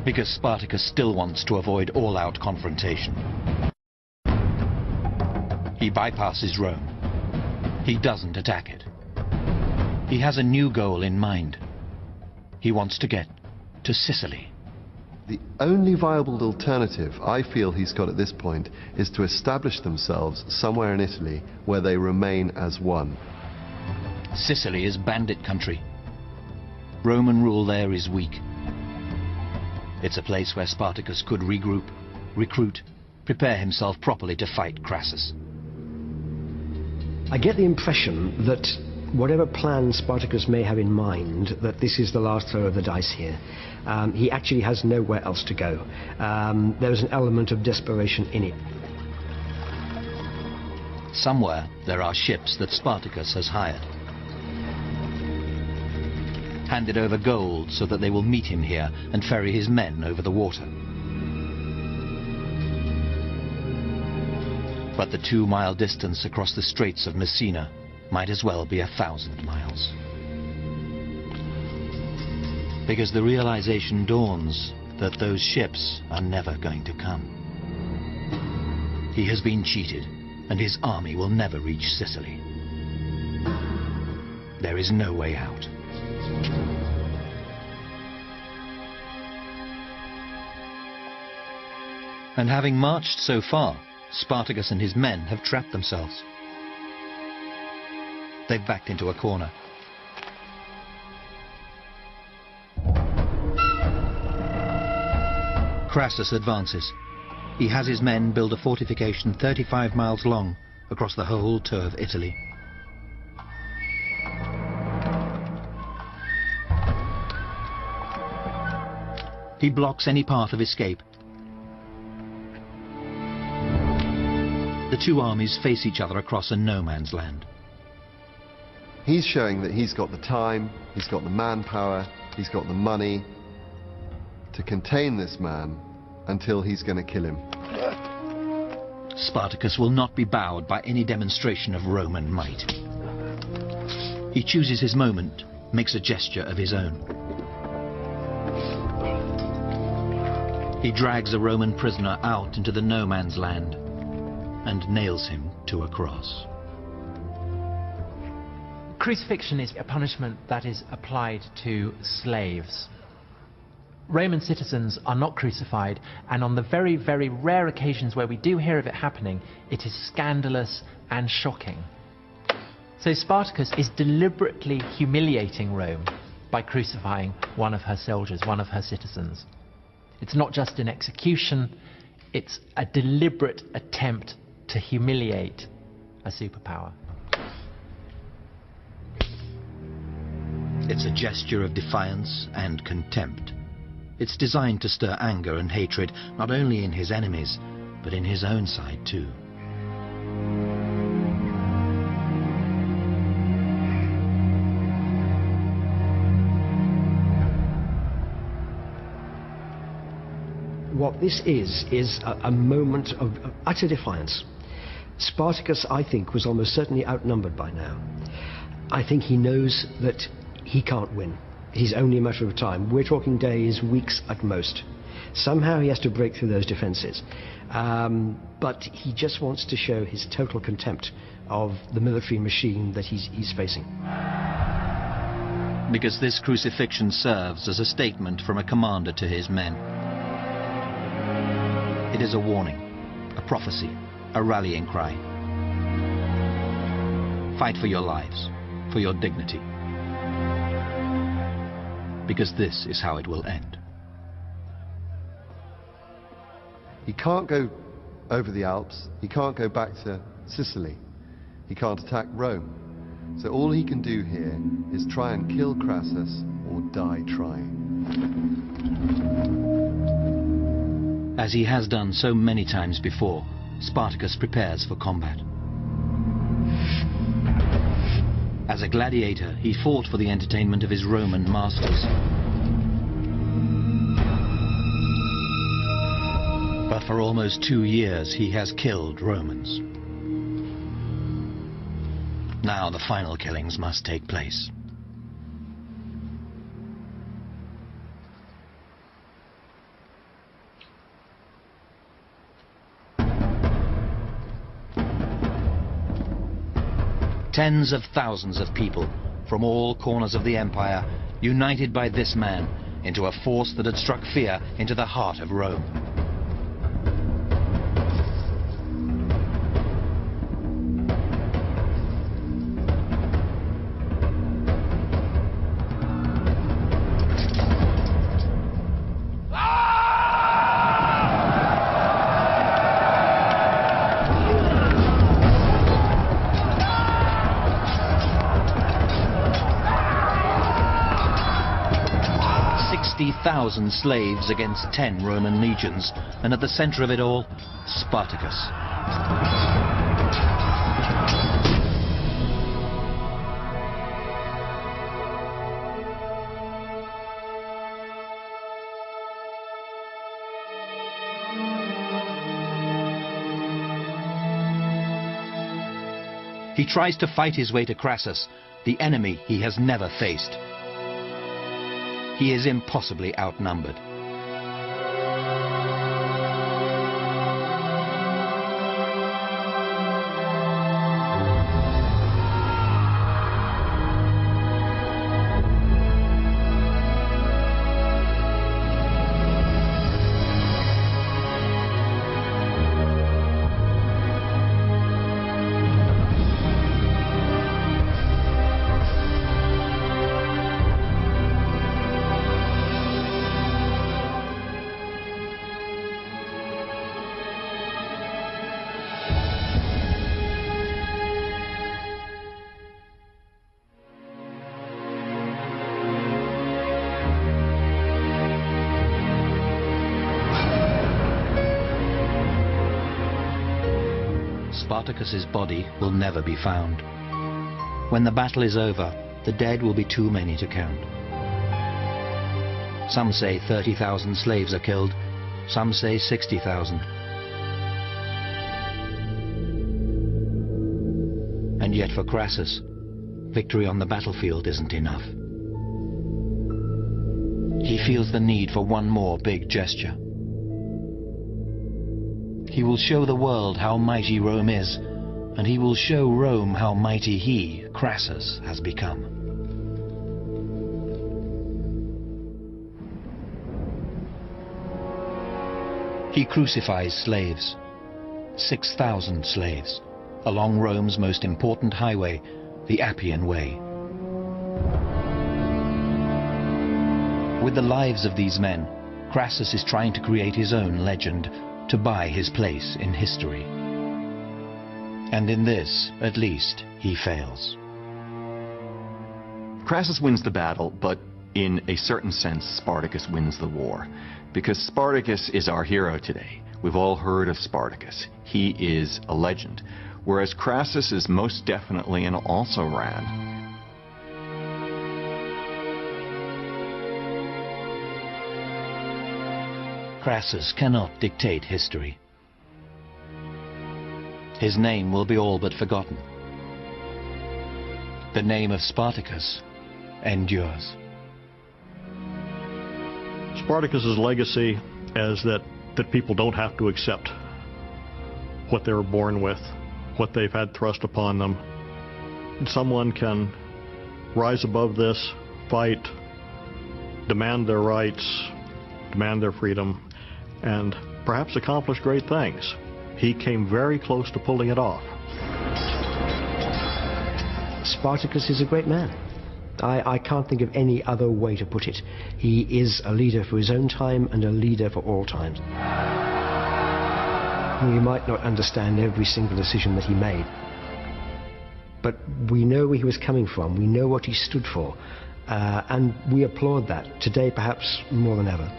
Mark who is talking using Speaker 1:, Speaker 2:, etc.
Speaker 1: Because Spartacus still wants to avoid all-out confrontation. He bypasses Rome. He doesn't attack it. He has a new goal in mind. He wants to get to Sicily.
Speaker 2: The only viable alternative I feel he's got at this point is to establish themselves somewhere in Italy where they remain as one.
Speaker 1: Sicily is bandit country. Roman rule there is weak. It's a place where Spartacus could regroup, recruit, prepare himself properly to fight Crassus.
Speaker 3: I get the impression that whatever plan Spartacus may have in mind, that this is the last throw of the dice here. He actually has nowhere else to go. There is an element of desperation in it.
Speaker 1: Somewhere there are ships that Spartacus has hired. Handed over gold so that they will meet him here and ferry his men over the water. But the 2-mile distance across the Straits of Messina might as well be 1,000 miles. Because the realization dawns that those ships are never going to come. He has been cheated, and his army will never reach Sicily. There is no way out. And having marched so far, Spartacus and his men have trapped themselves. They've backed into a corner. Crassus advances. He has his men build a fortification 35 miles long across the whole tour of Italy. He blocks any path of escape. The two armies face each other across a no-man's land.
Speaker 2: He's showing that he's got the time, he's got the manpower, he's got the money to contain this man until he's going to kill him.
Speaker 1: Spartacus will not be bowed by any demonstration of Roman might. He chooses his moment, makes a gesture of his own. He drags a Roman prisoner out into the no-man's land and nails him to a cross.
Speaker 4: Crucifixion is a punishment that is applied to slaves. Roman citizens are not crucified, and on the very, very rare occasions where we do hear of it happening, it is scandalous and shocking. So Spartacus is deliberately humiliating Rome by crucifying one of her soldiers, one of her citizens. It's not just an execution, it's a deliberate attempt to humiliate a superpower.
Speaker 1: It's a gesture of defiance and contempt. It's designed to stir anger and hatred, not only in his enemies, but in his own side too.
Speaker 3: What this is a moment of utter defiance. Spartacus, I think, was almost certainly outnumbered by now. I think he knows that he can't win. It's only a matter of time. We're talking days, weeks at most. Somehow he has to break through those defenses. But he just wants to show his total contempt of the military machine that he's facing.
Speaker 1: Because this crucifixion serves as a statement from a commander to his men. It is a warning, a prophecy, a rallying cry. Fight for your lives, for your dignity. Because this is how it will end.
Speaker 2: He can't go over the Alps, he can't go back to Sicily, he can't attack Rome. So all he can do here is try and kill Crassus or die trying.
Speaker 1: As he has done so many times before, Spartacus prepares for combat. As a gladiator, he fought for the entertainment of his Roman masters. But for almost 2 years, he has killed Romans. Now the final killings must take place. Tens of thousands of people from all corners of the empire, united by this man into a force that had struck fear into the heart of Rome. Thousand slaves against 10 Roman legions, and at the center of it all, Spartacus. He tries to fight his way to Crassus, the enemy he has never faced. He is impossibly outnumbered. Spartacus's body will never be found. When the battle is over, the dead will be too many to count. Some say 30,000 slaves are killed, some say 60,000. And yet for Crassus, victory on the battlefield isn't enough. He feels the need for one more big gesture. He will show the world how mighty Rome is, and he will show Rome how mighty he, Crassus, has become. He crucifies slaves, 6,000 slaves, along Rome's most important highway, the Appian Way. With the lives of these men, Crassus is trying to create his own legend, to buy his place in history. And in this, at least, he fails.
Speaker 5: Crassus wins the battle, but in a certain sense, Spartacus wins the war. Because Spartacus is our hero today. We've all heard of Spartacus. He is a legend. Whereas Crassus is most definitely an also-ran.
Speaker 1: Crassus cannot dictate history. His name will be all but forgotten. The name of Spartacus endures.
Speaker 6: Spartacus's legacy is that people don't have to accept what they were born with, what they've had thrust upon them. Someone can rise above this, fight, demand their rights, demand their freedom, and perhaps accomplish great things. He came very close to pulling it off.
Speaker 3: Spartacus is a great man. I can't think of any other way to put it. He is a leader for his own time and a leader for all times. We might not understand every single decision that he made, but we know where he was coming from, we know what he stood for, and we applaud that, today perhaps more than ever.